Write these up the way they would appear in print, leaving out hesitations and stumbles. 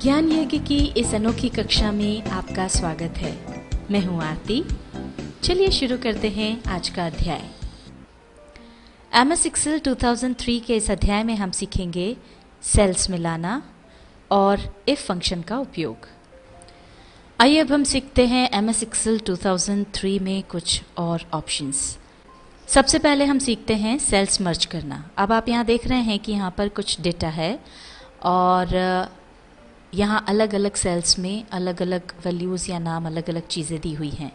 ज्ञान यज्ञ की इस अनोखी कक्षा में आपका स्वागत है। मैं हूं आरती। चलिए शुरू करते हैं आज का अध्याय। MS Excel 2003 के इस अध्याय में हम सीखेंगे सेल्स मिलाना और इफ फंक्शन का उपयोग। आइए अब हम सीखते हैं MS Excel 2003 में कुछ और ऑप्शंस। सबसे पहले हम सीखते हैं सेल्स मर्ज करना। अब आप यहाँ देख रहे हैं कि यहाँ पर कुछ डेटा है और यहाँ अलग अलग सेल्स में अलग अलग वैल्यूज़ या नाम अलग अलग चीज़ें दी हुई हैं।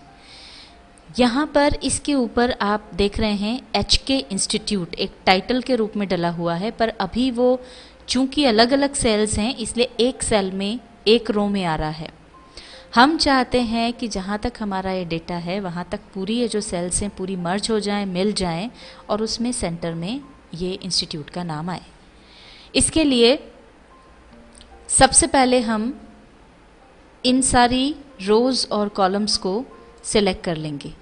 यहाँ पर इसके ऊपर आप देख रहे हैं HK इंस्टीट्यूट एक टाइटल के रूप में डला हुआ है, पर अभी वो चूंकि अलग अलग सेल्स हैं इसलिए एक सेल में एक रो में आ रहा है। हम चाहते हैं कि जहाँ तक हमारा ये डेटा है वहाँ तक पूरी ये जो सेल्स हैं पूरी मर्ज हो जाएं, मिल जाएं और उसमें सेंटर में ये इंस्टीट्यूट का नाम आए। इसके लिए सबसे पहले हम इन सारी रोज़ और कॉलम्स को सिलेक्ट कर लेंगे।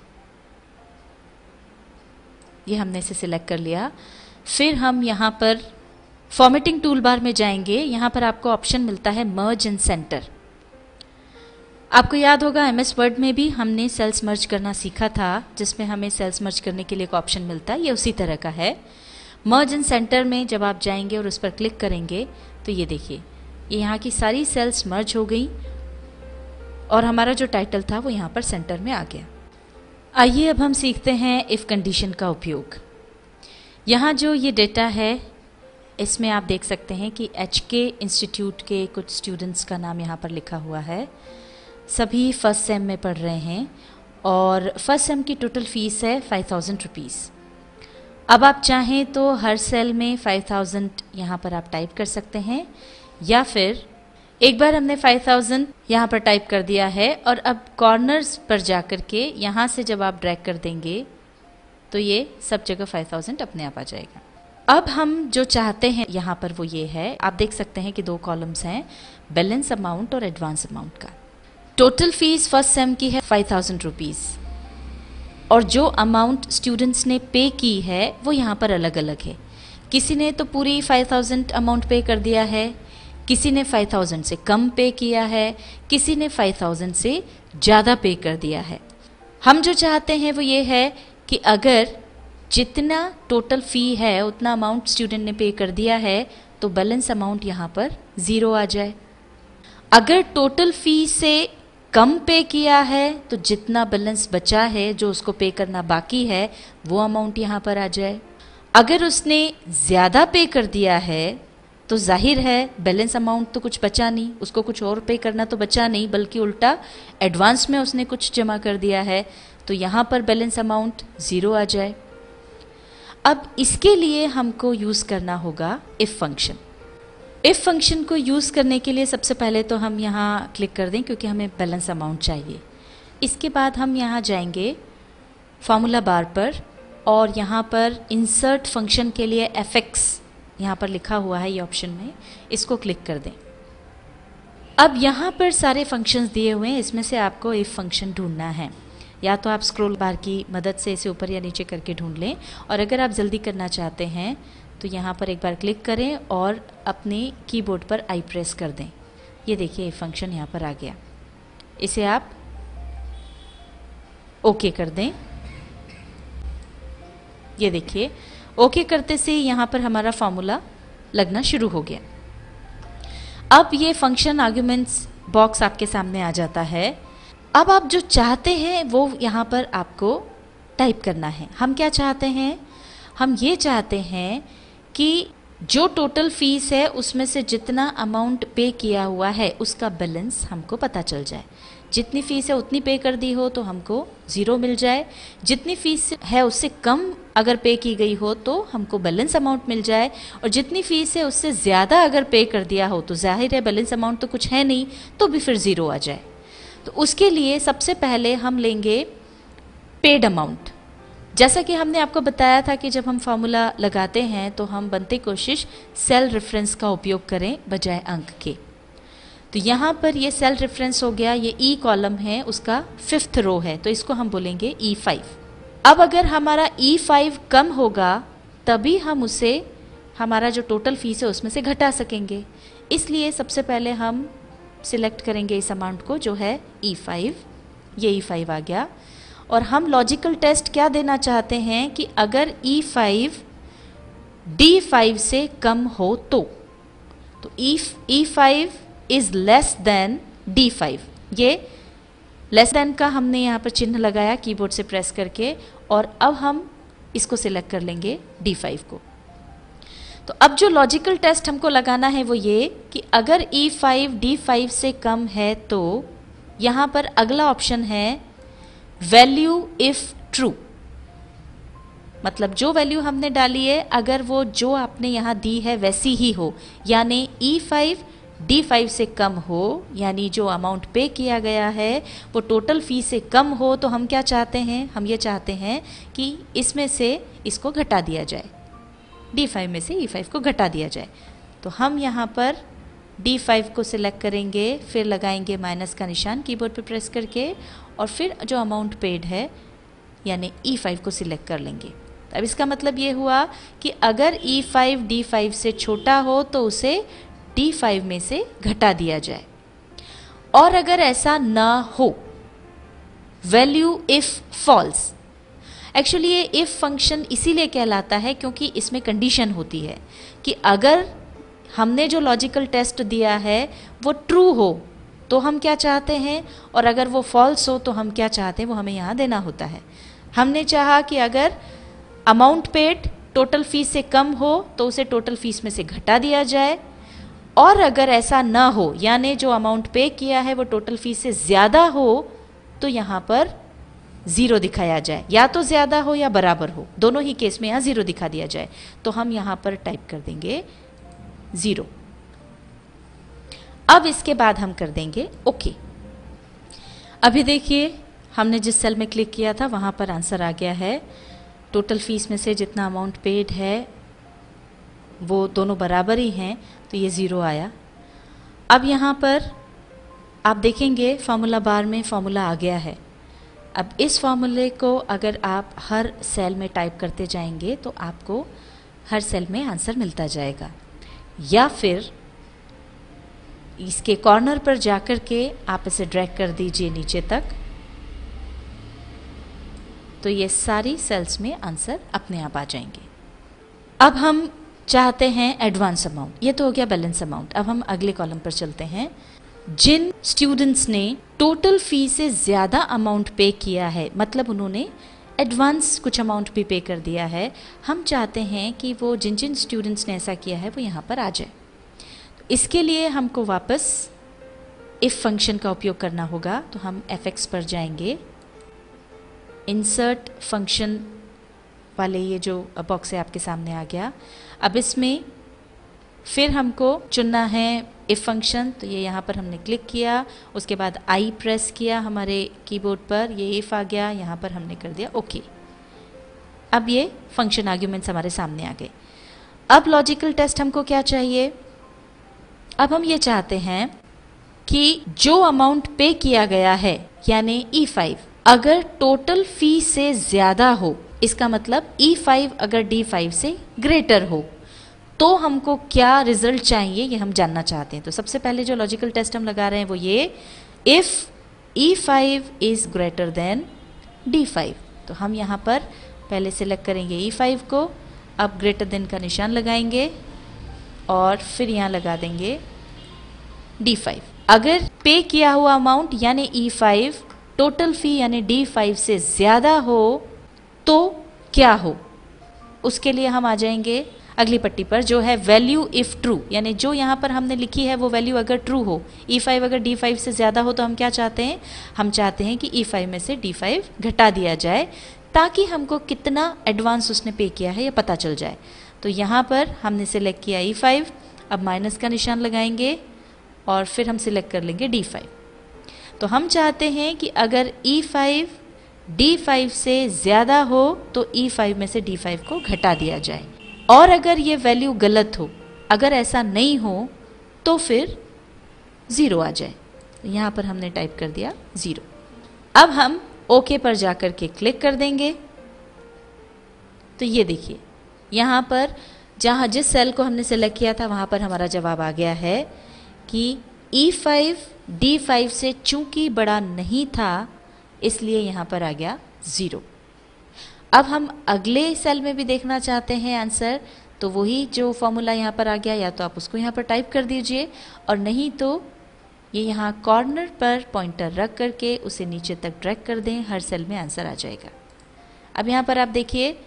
ये हमने इसे सिलेक्ट कर लिया। फिर हम यहाँ पर फॉर्मेटिंग टूल बार में जाएंगे। यहाँ पर आपको ऑप्शन मिलता है मर्ज एंड सेंटर। आपको याद होगा MS वर्ड में भी हमने सेल्स मर्ज करना सीखा था, जिसमें हमें सेल्स मर्ज करने के लिए एक ऑप्शन मिलता है। ये उसी तरह का है। मर्ज एंड सेंटर में जब आप जाएंगे और उस पर क्लिक करेंगे तो ये देखिए, ये यहाँ की सारी सेल्स मर्ज हो गई और हमारा जो टाइटल था वो यहाँ पर सेंटर में आ गया। आइए अब हम सीखते हैं इफ कंडीशन का उपयोग। यहाँ जो ये डेटा है इसमें आप देख सकते हैं कि HK इंस्टीट्यूट के कुछ स्टूडेंट्स का नाम यहाँ पर लिखा हुआ है। सभी फर्स्ट सेम में पढ़ रहे हैं और फर्स्ट सेम की टोटल फीस है 5000 रुपीज़। अब आप चाहें तो हर सेल में 5000 यहाँ पर आप टाइप कर सकते हैं, या फिर एक बार हमने 5000 यहाँ पर टाइप कर दिया है और अब कॉर्नर्स पर जाकर के यहाँ से जब आप ड्रैग कर देंगे तो ये सब जगह 5000 अपने आप आ जाएगा। अब हम जो चाहते हैं यहाँ पर वो ये है, आप देख सकते हैं कि दो कॉलम्स हैं, बैलेंस अमाउंट और एडवांस अमाउंट का। टोटल फीस फर्स्ट सेम की है 5000 रुपीज़ और जो अमाउंट स्टूडेंट्स ने पे की है वो यहाँ पर अलग अलग है। किसी ने तो पूरी 5000 अमाउंट पे कर दिया है, किसी ने 5000 से कम पे किया है, किसी ने 5000 से ज़्यादा पे कर दिया है। हम जो चाहते हैं वो ये है कि अगर जितना टोटल फ़ी है उतना अमाउंट स्टूडेंट ने पे कर दिया है तो बैलेंस अमाउंट यहाँ पर 0 आ जाए। अगर टोटल फ़ी से कम पे किया है तो जितना बैलेंस बचा है जो उसको पे करना बाकी है वो अमाउंट यहाँ पर आ जाए। अगर उसने ज़्यादा पे कर दिया है तो जाहिर है बैलेंस अमाउंट तो कुछ बचा नहीं, उसको कुछ और पे करना तो बचा नहीं, बल्कि उल्टा एडवांस में उसने कुछ जमा कर दिया है तो यहाँ पर बैलेंस अमाउंट 0 आ जाए। अब इसके लिए हमको यूज़ करना होगा इफ़ फंक्शन। इफ़ फंक्शन को यूज़ करने के लिए सबसे पहले तो हम यहाँ क्लिक कर दें क्योंकि हमें बैलेंस अमाउंट चाहिए। इसके बाद हम यहाँ जाएंगे फार्मूला बार पर और यहाँ पर इंसर्ट फंक्शन के लिए FX यहाँ पर लिखा हुआ है ये ऑप्शन में, इसको क्लिक कर दें। अब यहाँ पर सारे फंक्शंस दिए हुए हैं, इसमें से आपको इफ़ फंक्शन ढूंढना है। या तो आप स्क्रॉल बार की मदद से इसे ऊपर या नीचे करके ढूंढ लें, और अगर आप जल्दी करना चाहते हैं तो यहाँ पर एक बार क्लिक करें और अपने कीबोर्ड पर I प्रेस कर दें। ये देखिए इफ़ फंक्शन यहाँ पर आ गया। इसे आप ओके कर दें। ये देखिए ओके करते से यहाँ पर हमारा फार्मूला लगना शुरू हो गया। अब ये फंक्शन आर्ग्यूमेंट्स बॉक्स आपके सामने आ जाता है। अब आप जो चाहते हैं वो यहाँ पर आपको टाइप करना है। हम क्या चाहते हैं? हम ये चाहते हैं कि जो टोटल फीस है उसमें से जितना अमाउंट पे किया हुआ है उसका बैलेंस हमको पता चल जाए। जितनी फ़ीस है उतनी पे कर दी हो तो हमको 0 मिल जाए, जितनी फ़ीस है उससे कम अगर पे की गई हो तो हमको बैलेंस अमाउंट मिल जाए, और जितनी फ़ीस है उससे ज़्यादा अगर पे कर दिया हो तो जाहिर है बैलेंस अमाउंट तो कुछ है नहीं, तो भी फिर 0 आ जाए। तो उसके लिए सबसे पहले हम लेंगे पेड अमाउंट। जैसा कि हमने आपको बताया था कि जब हम फार्मूला लगाते हैं तो हम बनते कोशिश सेल रेफरेंस का उपयोग करें बजाय अंक के। तो यहाँ पर ये सेल रेफरेंस हो गया, ये E कॉलम है उसका 5th रो है, तो इसको हम बोलेंगे E5। अब अगर हमारा E5 कम होगा तभी हम उसे हमारा जो टोटल फीस है उसमें से घटा सकेंगे। इसलिए सबसे पहले हम सिलेक्ट करेंगे इस अमाउंट को जो है E5, ये E5 आ गया। और हम लॉजिकल टेस्ट क्या देना चाहते हैं कि अगर E5 D5 से कम हो तो E5 is less than D5, ये लेस देन का हमने यहाँ पर चिन्ह लगाया कीबोर्ड से प्रेस करके, और अब हम इसको सिलेक्ट कर लेंगे D5 को। तो अब जो लॉजिकल टेस्ट हमको लगाना है वो ये कि अगर E5 D5 से कम है तो यहाँ पर अगला ऑप्शन है वैल्यू इफ ट्रू, मतलब जो वैल्यू हमने डाली है अगर वो जो आपने यहाँ दी है वैसी ही हो, यानी E5 D5 से कम हो, यानी जो अमाउंट पे किया गया है वो टोटल फी से कम हो, तो हम क्या चाहते हैं, हम ये चाहते हैं कि इसमें से इसको घटा दिया जाए, D5 में से E5 को घटा दिया जाए। तो हम यहाँ पर D5 को सिलेक्ट करेंगे, फिर लगाएंगे माइनस का निशान कीबोर्ड पर प्रेस करके, और फिर जो अमाउंट पेड है यानी E5 को सिलेक्ट कर लेंगे। अब इसका मतलब ये हुआ कि अगर E5 D5 से छोटा हो तो उसे D5 में से घटा दिया जाए, और अगर ऐसा ना हो, वैल्यू इफ फॉल्स। एक्चुअली ये इफ फंक्शन इसीलिए कहलाता है क्योंकि इसमें कंडीशन होती है कि अगर हमने जो लॉजिकल टेस्ट दिया है वो ट्रू हो तो हम क्या चाहते हैं, और अगर वो फॉल्स हो तो हम क्या चाहते हैं, वो हमें यहाँ देना होता है। हमने चाहा कि अगर अमाउंट पेड टोटल फीस से कम हो तो उसे टोटल फीस में से घटा दिया जाए, और अगर ऐसा ना हो यानी जो अमाउंट पे किया है वो टोटल फीस से ज़्यादा हो तो यहाँ पर ज़ीरो दिखाया जाए, या तो ज़्यादा हो या बराबर हो, दोनों ही केस में यहाँ ज़ीरो दिखा दिया जाए। तो हम यहाँ पर टाइप कर देंगे 0। अब इसके बाद हम कर देंगे ओके। अभी देखिए हमने जिस सेल में क्लिक किया था वहाँ पर आंसर आ गया है। टोटल फीस में से जितना अमाउंट पेड है वो दोनों बराबर ही हैं, तो ये 0 आया। अब यहाँ पर आप देखेंगे फॉर्मूला बार में फॉर्मूला आ गया है। अब इस फॉर्मूले को अगर आप हर सेल में टाइप करते जाएंगे तो आपको हर सेल में आंसर मिलता जाएगा, या फिर इसके कॉर्नर पर जाकर के आप इसे ड्रैग कर दीजिए नीचे तक, तो ये सारी सेल्स में आंसर अपने आप आ जाएंगे। अब हम चाहते हैं एडवांस अमाउंट, ये तो हो गया बैलेंस अमाउंट। अब हम अगले कॉलम पर चलते हैं। जिन स्टूडेंट्स ने टोटल फी से ज़्यादा अमाउंट पे किया है, मतलब उन्होंने एडवांस कुछ अमाउंट भी पे कर दिया है, हम चाहते हैं कि वो जिन जिन स्टूडेंट्स ने ऐसा किया है वो यहाँ पर आ जाए। तो इसके लिए हमको वापस इफ़ फंक्शन का उपयोग करना होगा। तो हम fx पर जाएंगे, इंसर्ट फंक्शन वाले ये जो बॉक्स है आपके सामने आ गया। अब इसमें फिर हमको चुनना है इफ़ फंक्शन, तो ये यहाँ पर हमने क्लिक किया, उसके बाद आई प्रेस किया हमारे कीबोर्ड पर, ये इफ़ आ गया, यहाँ पर हमने कर दिया ओके। अब ये फंक्शन आर्ग्यूमेंट्स हमारे सामने आ गए। अब लॉजिकल टेस्ट हमको क्या चाहिए, अब हम ये चाहते हैं कि जो अमाउंट पे किया गया है यानी E5 अगर टोटल फी से ज़्यादा हो, इसका मतलब E5 अगर D5 से ग्रेटर हो, तो हमको क्या रिजल्ट चाहिए ये हम जानना चाहते हैं। तो सबसे पहले जो लॉजिकल टेस्ट हम लगा रहे हैं वो ये, if E5 is greater than D5। तो हम यहाँ पर पहले सिलेक्ट करेंगे E5 को, अब ग्रेटर देन का निशान लगाएंगे और फिर यहाँ लगा देंगे D5। अगर पे किया हुआ अमाउंट यानी E5 टोटल फी यानी D5 से ज़्यादा हो तो क्या हो, उसके लिए हम आ जाएंगे अगली पट्टी पर जो है वैल्यू इफ़ ट्रू, यानी जो यहाँ पर हमने लिखी है वो वैल्यू अगर ट्रू हो, E5 अगर D5 से ज़्यादा हो तो हम क्या चाहते हैं, हम चाहते हैं कि E5 में से D5 घटा दिया जाए ताकि हमको कितना एडवांस उसने पे किया है ये पता चल जाए। तो यहाँ पर हमने सिलेक्ट किया E5, अब माइनस का निशान लगाएंगे और फिर हम सिलेक्ट कर लेंगे D5। तो हम चाहते हैं कि अगर E5 D5 से ज़्यादा हो तो E5 में से D5 को घटा दिया जाए, और अगर ये वैल्यू गलत हो, अगर ऐसा नहीं हो तो फिर 0 आ जाए। यहाँ पर हमने टाइप कर दिया 0। अब हम ओके पर जाकर के क्लिक कर देंगे। तो ये देखिए यहाँ पर जिस सेल को हमने सेलेक्ट किया था वहाँ पर हमारा जवाब आ गया है कि E5 D5 से चूंकि बड़ा नहीं था इसलिए यहाँ पर आ गया 0। अब हम अगले सेल में भी देखना चाहते हैं आंसर, तो वही जो फॉर्मूला यहाँ पर आ गया, या तो आप उसको यहाँ पर टाइप कर दीजिए और नहीं तो ये यहाँ कॉर्नर पर पॉइंटर रख करके उसे नीचे तक ड्रैग कर दें, हर सेल में आंसर आ जाएगा। अब यहाँ पर आप देखिए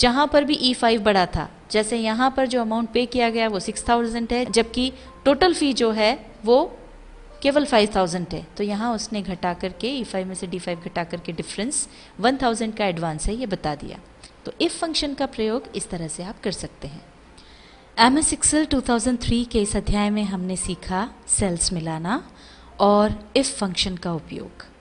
जहाँ पर भी E5 बड़ा था, जैसे यहाँ पर जो अमाउंट पे किया गया वो 6000 है, जबकि टोटल फ़ी जो है वो केवल 5000 है, तो यहाँ उसने घटा करके E5 में से D5 घटा करके डिफरेंस 1000 का एडवांस है ये बता दिया। तो इफ़ फंक्शन का प्रयोग इस तरह से आप कर सकते हैं। MS Excel 2003 के इस अध्याय में हमने सीखा सेल्स मिलाना और इफ़ फंक्शन का उपयोग।